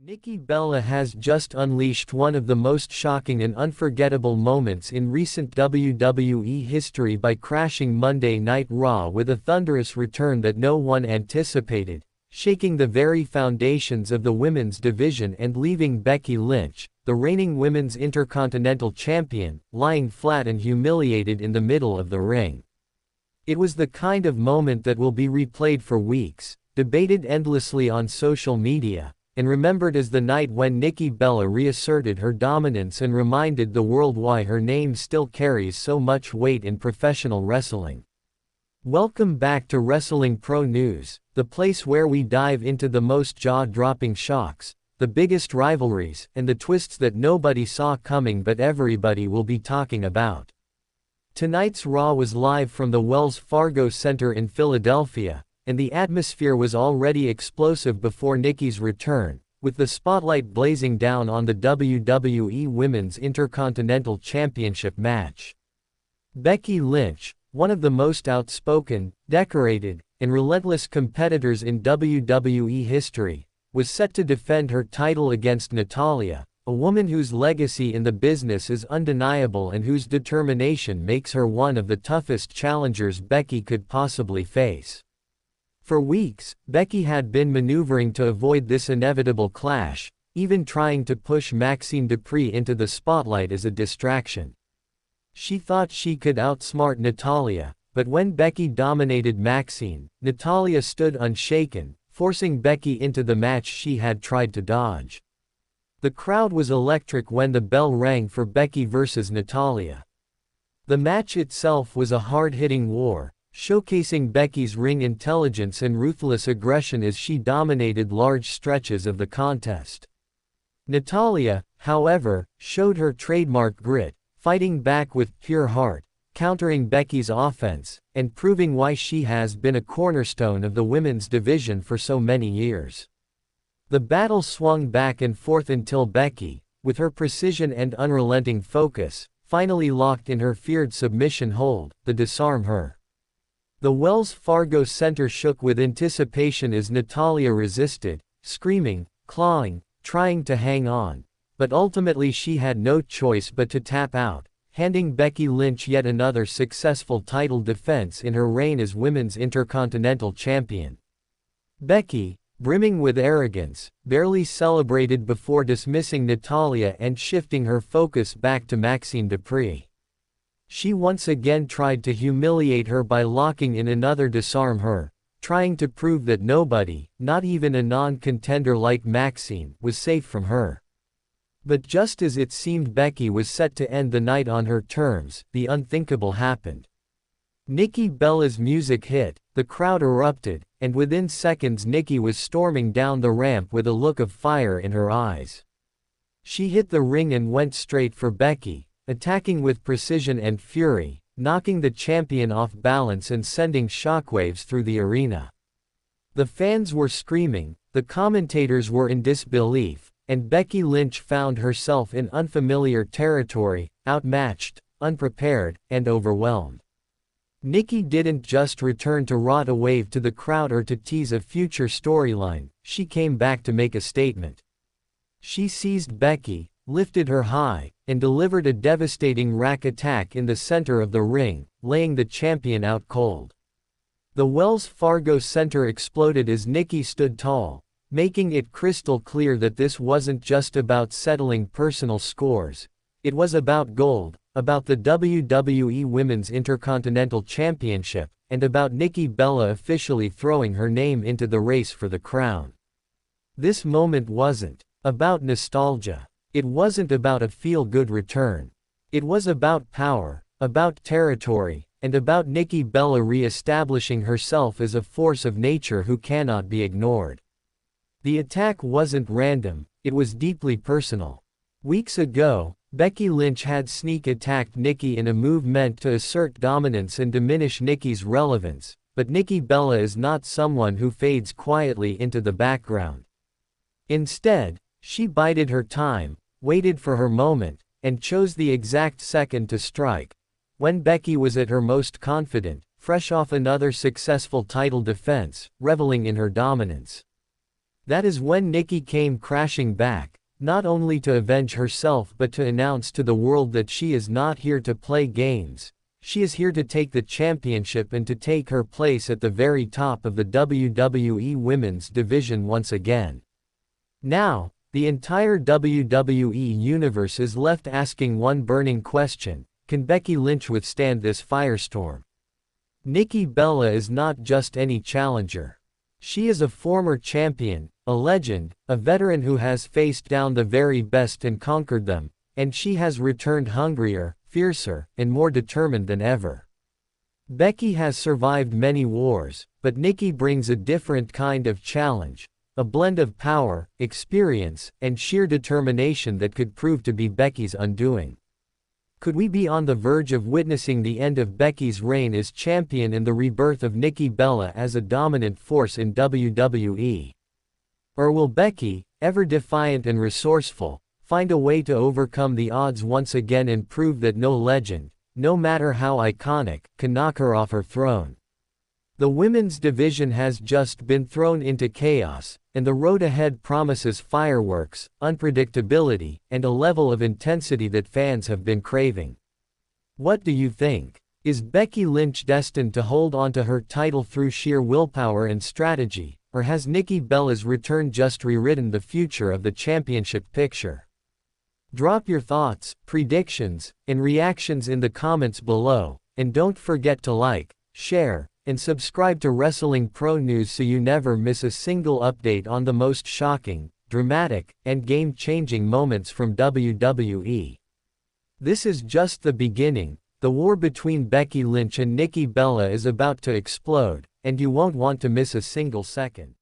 Nikki Bella has just unleashed one of the most shocking and unforgettable moments in recent WWE history by crashing Monday Night Raw with a thunderous return that no one anticipated, shaking the very foundations of the women's division and leaving Becky Lynch, the reigning Women's Intercontinental Champion, lying flat and humiliated in the middle of the ring. It was the kind of moment that will be replayed for weeks, debated endlessly on social media, and remembered as the night when Nikki Bella reasserted her dominance and reminded the world why her name still carries so much weight in professional wrestling. Welcome back to Wrestling Pro News, the place where we dive into the most jaw-dropping shocks, the biggest rivalries, and the twists that nobody saw coming but everybody will be talking about. Tonight's Raw was live from the Wells Fargo Center in Philadelphia, and the atmosphere was already explosive before Nikki's return, with the spotlight blazing down on the WWE Women's Intercontinental Championship match. Becky Lynch, one of the most outspoken, decorated, and relentless competitors in WWE history, was set to defend her title against Natalya, a woman whose legacy in the business is undeniable and whose determination makes her one of the toughest challengers Becky could possibly face. For weeks, Becky had been maneuvering to avoid this inevitable clash, even trying to push Maxine Dupree into the spotlight as a distraction. She thought she could outsmart Natalya, but when Becky dominated Maxine, Natalya stood unshaken, forcing Becky into the match she had tried to dodge. The crowd was electric when the bell rang for Becky versus Natalya. The match itself was a hard-hitting war, showcasing Becky's ring intelligence and ruthless aggression as she dominated large stretches of the contest. Natalya, however, showed her trademark grit, fighting back with pure heart, countering Becky's offense, and proving why she has been a cornerstone of the women's division for so many years. The battle swung back and forth until Becky, with her precision and unrelenting focus, finally locked in her feared submission hold, the disarm her. The Wells Fargo Center shook with anticipation as Natalya resisted, screaming, clawing, trying to hang on, but ultimately she had no choice but to tap out, handing Becky Lynch yet another successful title defense in her reign as Women's Intercontinental Champion. Becky, brimming with arrogance, barely celebrated before dismissing Natalya and shifting her focus back to Maxine Dupree. She once again tried to humiliate her by locking in another disarm her, trying to prove that nobody, not even a non-contender like Maxine, was safe from her. But just as it seemed Becky was set to end the night on her terms, the unthinkable happened. Nikki Bella's music hit, the crowd erupted, and within seconds Nikki was storming down the ramp with a look of fire in her eyes. She hit the ring and went straight for Becky, attacking with precision and fury, knocking the champion off balance and sending shockwaves through the arena. The fans were screaming, the commentators were in disbelief, and Becky Lynch found herself in unfamiliar territory, outmatched, unprepared, and overwhelmed. Nikki didn't just return to Raw to wave to the crowd or to tease a future storyline, she came back to make a statement. She seized Becky, lifted her high, and delivered a devastating rack attack in the center of the ring, laying the champion out cold. The Wells Fargo Center exploded as Nikki stood tall, making it crystal clear that this wasn't just about settling personal scores, it was about gold, about the WWE Women's Intercontinental Championship, and about Nikki Bella officially throwing her name into the race for the crown. This moment wasn't about nostalgia. It wasn't about a feel-good return. It was about power, about territory, and about Nikki Bella re-establishing herself as a force of nature who cannot be ignored. The attack wasn't random, it was deeply personal. Weeks ago, Becky Lynch had sneak-attacked Nikki in a move meant to assert dominance and diminish Nikki's relevance, but Nikki Bella is not someone who fades quietly into the background. Instead, she bided her time, waited for her moment, and chose the exact second to strike. When Becky was at her most confident, fresh off another successful title defense, reveling in her dominance. That is when Nikki came crashing back, not only to avenge herself but to announce to the world that she is not here to play games. She is here to take the championship and to take her place at the very top of the WWE Women's division once again. Now, the entire WWE universe is left asking one burning question: can Becky Lynch withstand this firestorm? Nikki Bella is not just any challenger. She is a former champion, a legend, a veteran who has faced down the very best and conquered them, and she has returned hungrier, fiercer, and more determined than ever. Becky has survived many wars, but Nikki brings a different kind of challenge, a blend of power, experience, and sheer determination that could prove to be Becky's undoing. Could we be on the verge of witnessing the end of Becky's reign as champion and the rebirth of Nikki Bella as a dominant force in WWE? Or will Becky, ever defiant and resourceful, find a way to overcome the odds once again and prove that no legend, no matter how iconic, can knock her off her throne? The women's division has just been thrown into chaos, and the road ahead promises fireworks, unpredictability, and a level of intensity that fans have been craving. What do you think? Is Becky Lynch destined to hold onto her title through sheer willpower and strategy, or has Nikki Bella's return just rewritten the future of the championship picture? Drop your thoughts, predictions, and reactions in the comments below, and don't forget to like, share, and subscribe to Wrestling Pro News so you never miss a single update on the most shocking, dramatic, and game-changing moments from WWE. This is just the beginning. The war between Becky Lynch and Nikki Bella is about to explode, and you won't want to miss a single second.